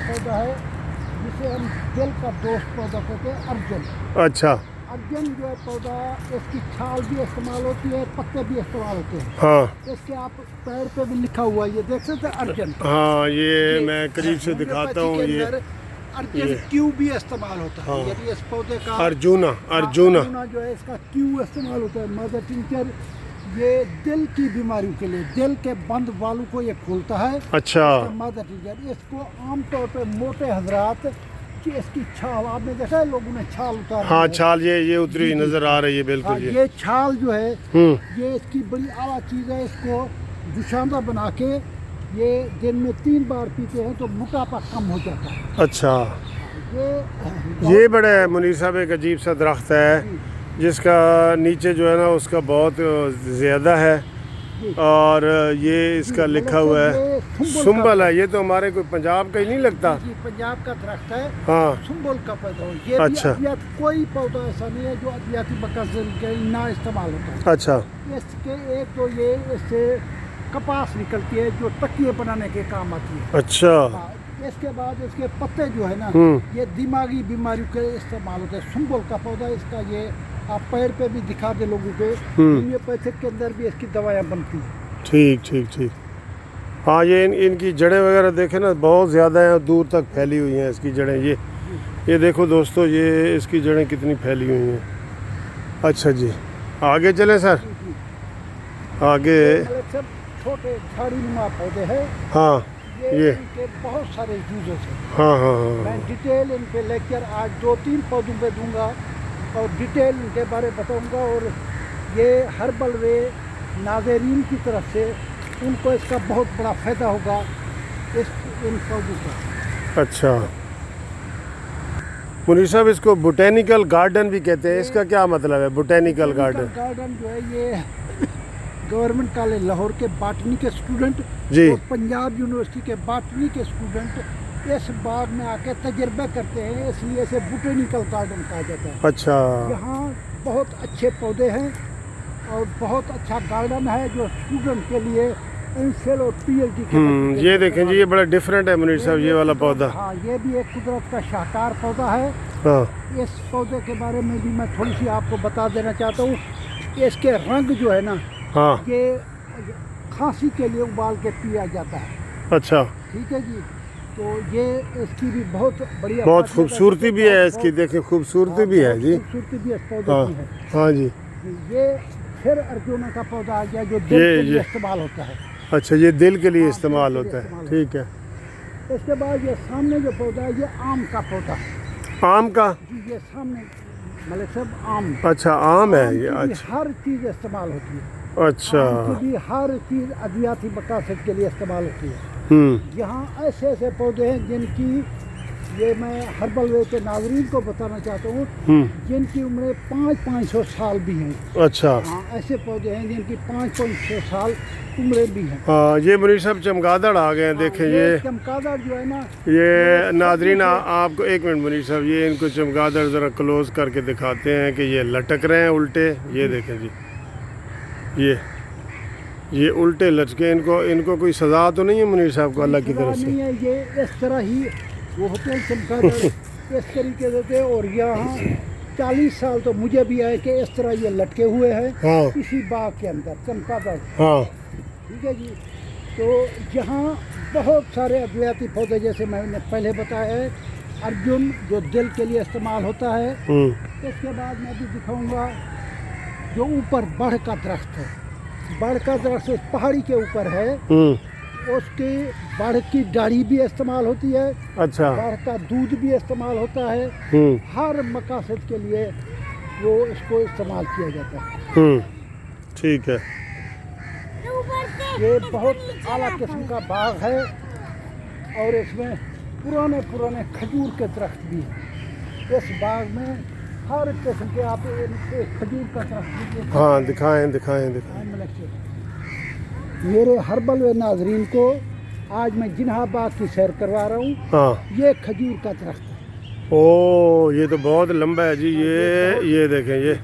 पौधा है जिसे हम दिल का दोस्त पौधा कहते हैं, अर्जुन। अच्छा। अर्जुन जो है पौधा, इसकी छाल भी इस्तेमाल होती है, पत्ते भी इस्तेमाल होते हैं। हाँ इसके आप पेड़ पे भी लिखा हुआ है, ये देख सकते हैं अर्जुन। हाँ, ये मैं करीब से दिखाता हूँ। ये अर्जुन क्यू भी इस्तेमाल होता है। हाँ। यदि इस पौधे का अर्जुना जो है इसका क्यू इस्तेमाल होता है। मदर टिंचर ये दिल की बीमारियों के लिए, दिल के बंद वालों को ये खोलता है। अच्छा। मदर टिंचर इसको आमतौर पे मोटे हजरात कि इसकी छाल, आपने देखा है लोगों ने छाल उतारी हाँ, है। छाल ये उतरी नजर आ रही है हाँ, बिल्कुल। ये छाल जो है हम्म। ये इसकी बड़ी आला चीज़ है। इसको दुशांदा बना के ये दिन में 3 बार पीते हैं तो मोटापा कम हो जाता है। अच्छा। ये ये बड़े मुनीर साहब एक अजीब सा दरख्त है जिसका नीचे जो है ना उसका बहुत ज़्यादा है, और ये इसका लिखा हुआ है सुंबल है। ये तो हमारे कोई पंजाब का ही नहीं लगता। जी, पंजाब का दरख्त है। हाँ। सुंबल का पौधा हो। ये अच्छा। भी कोई पौधा ऐसा नहीं है जो अद्वियाती मकसद के ना इस्तेमाल होता है। अच्छा। इसके एक तो ये इससे कपास निकलती है जो तकिए बनाने के काम आती है। अच्छा। हाँ, इसके बाद इसके पत्ते जो है ना ये दिमागी बीमारियों के इस्तेमाल होते हैं। सुंबल का पौधा इसका, ये आप पेड़ पे भी दिखा दे लोगों के, होम्योपैथिक के अंदर भी इसकी दवाइयाँ बनती हैं। ठीक ठीक ठीक। हाँ, ये इनकी जड़ें वगैरह देखें ना बहुत ज़्यादा हैं, दूर तक फैली हुई हैं इसकी जड़ें। ये देखो दोस्तों, ये इसकी जड़ें कितनी फैली हुई हैं। अच्छा जी, आगे चलें सर। आगे सब छोटे झाड़ीनुमा पौधे हैं। हाँ, ये इनके बहुत सारे यूजेस हैं। हाँ हाँ हाँ। मैं डिटेल इन पे लेक्चर आज 2-3 पौधों पे दूंगा और डिटेल इनके बारे में बताऊंगा। और ये हर्बल वे नाज़रीन की तरफ से उनको इसका बहुत बड़ा फ़ायदा होगा इन पौधों का। अच्छा मुनीर साहब, इसको बोटेनिकल गार्डन भी कहते हैं, इसका क्या मतलब है बोटेनिकल गार्डन? गार्डन जो है ये गवर्नमेंट कॉलेज लाहौर के बॉटनी के स्टूडेंट जी और पंजाब यूनिवर्सिटी के बॉटनी के स्टूडेंट इस बाग में आके तजर्बा करते हैं, इसलिए इसे बोटेनिकल गार्डन कहा जाता है। अच्छा। यहाँ बहुत अच्छे पौधे हैं और बहुत अच्छा गार्डन है जो स्टूडेंट के लिए एमफिल और पीएचडी के ये देखें जी, ये बड़ा डिफरेंट है मुनीर साहब, ये वाला पौधा। हाँ, ये भी एक कुदरत का शाहकार पौधा है। हाँ। इस पौधे के बारे में भी मैं थोड़ी सी आपको बता देना चाहता हूँ। इसके रंग जो है ना, हाँ। ये खांसी के लिए उबाल के पिया जाता है। अच्छा। ठीक है जी। तो ये इसकी भी बहुत बढ़िया, बहुत खूबसूरती भी है इसकी, देखें खूबसूरती भी है जी। खूबसूरती भी इस पौधे की है। हाँ जी। ये फिर अर्जुना का पौधा आ गया जो दिल के लिए इस्तेमाल होता है। अच्छा, ये दिल के लिए इस्तेमाल होता है, ठीक है। इसके बाद ये सामने जो पौधा है ये आम का पौधा है। आम का? जी, ये सामने मलिक साहब आम। अच्छा, आम है ये। की भी अच्छा हर चीज़ इस्तेमाल होती है। अच्छा। आम की भी हर चीज़ अद्वियाती मकासद के लिए इस्तेमाल होती है। यहाँ ऐसे ऐसे पौधे हैं जिनकी, ये मैं हर्बल वे के नाज़रीन को बताना चाहता हूँ, जिनकी उम्र 500 साल भी हैं। अच्छा। हाँ, ऐसे पौधे हैं जिनकी 500 साल उम्र भी हैं। हाँ, ये मुनीर साहब चमगादड़ आ गए हैं, देखें ये चमगादड़ जो है ना, ये नाज़रीन आपको एक मिनट मुनीर साहब, ये इनको चमगादड़ ज़रा क्लोज करके दिखाते हैं कि ये लटक रहे हैं उल्टे। ये देखें जी, ये उल्टे लटके। इनको कोई सज़ा तो नहीं है मुनीर साहब को अल्लाह की तरफ से? नहीं है, ये इस तरह ही वो होते हैं चमगादड़, इस तरीके से होते हैं। और यहाँ 40 साल तो मुझे भी आए कि इस तरह ये लटके हुए हैं। हाँ। इसी बाग के अंदर चमगादड़। हाँ। ठीक है जी। तो यहाँ बहुत सारे अद्वियाती पौधे, जैसे मैंने पहले बताया है, अर्जुन जो दिल के लिए इस्तेमाल होता है। इसके बाद मैं भी दिखाऊंगा जो ऊपर बड़ का दरख्त है। बड़ का दरख्त उस पहाड़ी के ऊपर है, उसकी बड़ की डाली भी इस्तेमाल होती है। अच्छा। बड़ का दूध भी इस्तेमाल होता है। हर मकासद के लिए वो इसको इस्तेमाल किया जाता है। ठीक है। ये बहुत आला किस्म का बाग है और इसमें पुराने पुराने खजूर के दरख्त भी हैं। इस बाग में हर किस्म के आप एक खजूर का दरख्त भी। हाँ, दिखाएं। मेरे हर्बल वे नाजरीन को आज मैं जिन्हा बाग की सैर करवा रहा हूँ। हाँ। ये खजूर का दरख्त है। ओ, ये तो बहुत लंबा है जी। ये देखें, ये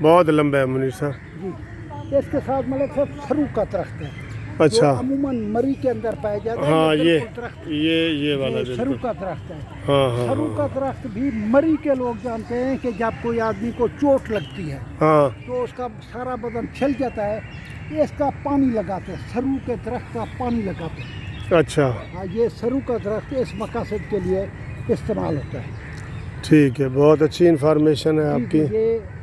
बहुत लंबा है मुनीर साहब जी। इसके साथ मतलब सब सरू का दरख्त है। अच्छा अमूमन मरी के अंदर पाया जाता है। हाँ ये बिल्कुल दरख्त ये वाला सरू बिल्कुल का दरख्त है। हाँ हाँ सरू का दरख्त भी मरी के लोग जानते हैं कि जब कोई आदमी को चोट लगती है हाँ तो उसका सारा बदन छिल जाता है, इसका पानी लगाते हैं, सरू के दरख्त का पानी लगाते हैं। अच्छा हाँ, ये सरू का दरख्त इस मकसद के लिए इस्तेमाल होता है। ठीक है, बहुत अच्छी इन्फॉर्मेशन है आपकी।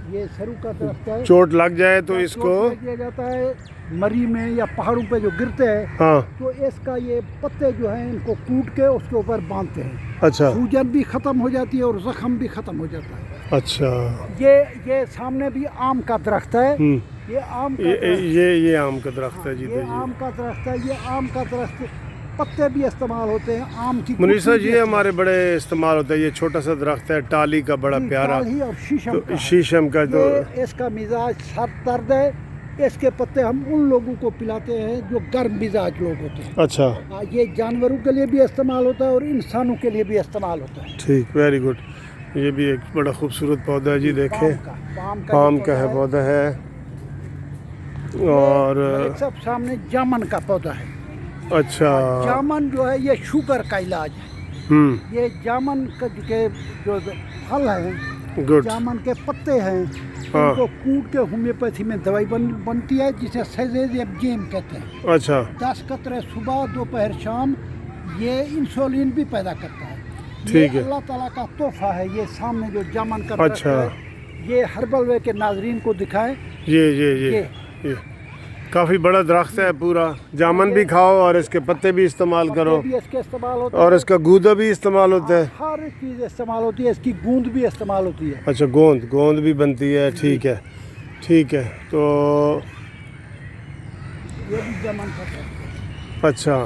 ये सरू का दरख्त है। चोट लग जाए तो जब इसको चोट लग दिया जाता है मरी में या पहाड़ों पे जो गिरते हैं, हाँ तो इसका ये पत्ते जो हैं इनको कूट के उसके ऊपर बांधते हैं। अच्छा सूजन भी ख़त्म हो जाती है और ज़ख्म भी ख़त्म हो जाता है। अच्छा ये सामने भी आम का दरख्त है। ये आम का ये आम का दरख्त है जी। ये आम का दरख्त है। ये आम का दरख्त पत्ते भी इस्तेमाल होते हैं, आम की मुनीर साहब कुर्सी भी ये हमारे बड़े इस्तेमाल होता है। ये छोटा सा दरख्त है टाली का, बड़ा जी, प्यारा, टाली और शीशम तो का है। शीशम का तो ये इसका मिजाज सर दर्द है। इसके पत्ते हम उन लोगों को पिलाते हैं जो गर्म मिजाज लोग होते हैं। अच्छा ये जानवरों के लिए भी इस्तेमाल होता है और इंसानों के लिए भी इस्तेमाल होता है। ठीक, वेरी गुड। ये भी एक बड़ा खूबसूरत पौधा है जी, देखें पाम का है पौधा है। और मलिक साहब सामने जामन का पौधा है। अच्छा जामन जो है ये शुगर का इलाज है। ये जामन के जो फल हैं, गुड, जामन के पत्ते हैं, हाँ। उनको कूट के होम्योपैथी में दवाई बनती है जिसे सेजेजियम कहते हैं। अच्छा 10 कतरे सुबह दोपहर शाम, ये इंसुलिन भी पैदा करता है। ठीक है। अल्लाह ताला का तोहफा है। ये सामने जो जामन का अच्छा। दरख्त है, ये हर्बल वे के नाजरीन को दिखाएं। ये काफ़ी बड़ा दरख्त है पूरा। जामन भी खाओ और इसके पत्ते भी इस्तेमाल करो, भी इसके इस्तेमाल होते और हैं। इसका गूदा भी इस्तेमाल होता है। हर चीज़ इस्तेमाल होती है। इसकी गूंद भी इस्तेमाल होती है। अच्छा गोंद भी बनती है। ठीक है ठीक है। तो ये भी जामन का दरख्त है। अच्छा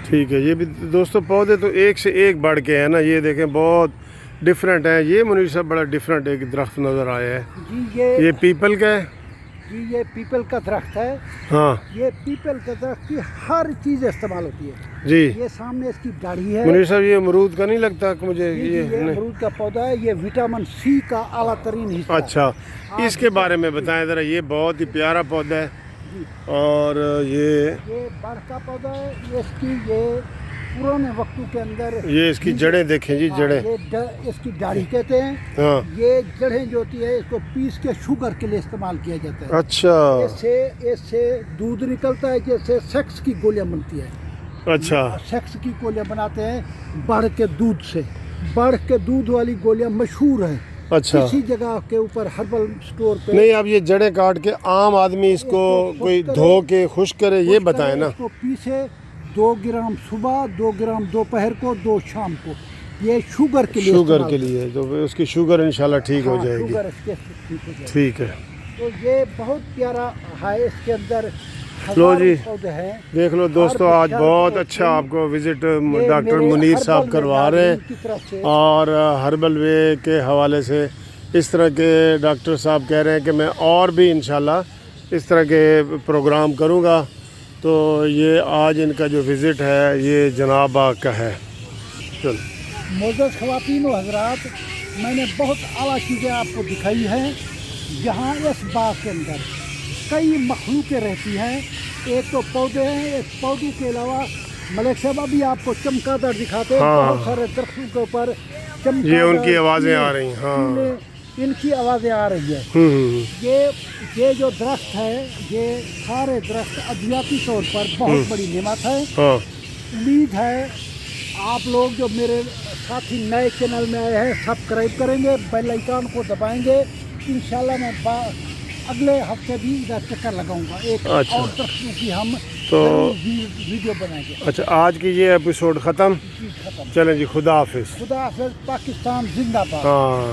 ठीक है। ये भी दोस्तों पौधे तो एक से एक बढ़ के हैं ना, ये देखें बहुत डिफरेंट है। ये मुनीर साहब बड़ा डिफरेंट एक दरख्त नज़र आया है जी ये पीपल का है जी, ये पीपल का दरख्त है। हाँ ये पीपल के दरख्त की हर चीज़ इस्तेमाल होती है। जी। ये सामने इसकी दाढ़ी है। मुनीर साहब ये अमरूद का नहीं लगता कि मुझे जी, ये ये नहीं। अमरूद का पौधा है। ये विटामिन सी का आला तरीन हिस्सा है। अच्छा इसके बारे में बताएं ज़रा। ये बहुत ही प्यारा पौधा है और ये बड़ का पौधा है। ये पुराने वक्तों के अंदर ये इसकी जड़ें देखें जी, जड़ें। इसकी दाढ़ी कहते हैं। हाँ ये जड़ें जो होती है इसको पीस के शुगर के लिए इस्तेमाल किया जाता है। अच्छा इससे दूध निकलता है, जैसे सेक्स की गोलियां बनती है। अच्छा सेक्स की गोलियां बनाते हैं बढ़ के दूध से। बढ़ के दूध वाली गोलियां मशहूर हैं। अच्छा इसी जगह के ऊपर हर्बल स्टोर पे। नहीं, अब ये जड़ें काट के आम आदमी इसको कोई धो के खुश करे, ये बताएं ना। इसको पीसे 2 ग्राम सुबह, 2 ग्राम दोपहर को, 2 शाम को। ये शुगर के लिए तो उसकी शुगर इंशाल्लाह ठीक हो जाएगी। शुगर इसके ठीक हो जाएगी। ठीक है। तो ये बहुत प्यारा है। इसके अंदर लो जी, पौधे हैं। देख लो दोस्तों, आज बहुत अच्छा आपको विजिट डॉक्टर मुनीर साहब करवा रहे हैं और हर्बल वे के हवाले से इस तरह के डॉक्टर साहब कह रहे हैं कि मैं और भी इंशाल्लाह इस तरह के प्रोग्राम करूँगा। तो ये आज इनका जो विज़िट है ये जनाब बाग का है। चल मोअज़्ज़ज़ ख़वातीन व हज़रात, मैंने बहुत आला चीज़ें आपको दिखाई हैं। यहाँ इस बाग के अंदर कई मखलूक़ें रहती हैं। एक तो पौधे हैं, इस पौधों के अलावा मलिक साहब अभी आपको चमगादड़ दिखाते हैं। हाँ। बहुत सारे दरख्तों के ऊपर चमगादड़, ये उनकी आवाज़ें आ रही हैं। हाँ इनकी आवाज़ें आ रही है। ये जो दरख्त है, ये सारे दरख्त अद्वियाती तौर पर बहुत बड़ी नेमत है। हाँ उम्मीद है आप लोग जो मेरे साथी नए चैनल में आए हैं सब्सक्राइब करेंगे, बेल आइकन को दबाएंगे। इंशाल्लाह मैं अगले हफ्ते भी इधर चक्कर लगाऊंगा। एक अच्छा। और दरख्तों की हम तो वीडियो बनाएंगे। अच्छा आज की ये एपिसोड ख़त्म। खत्म। चलें जी, खुदा हाफिज़। खुदा हाफ़िज़। पाकिस्तान जिंदाबाद। हाँ।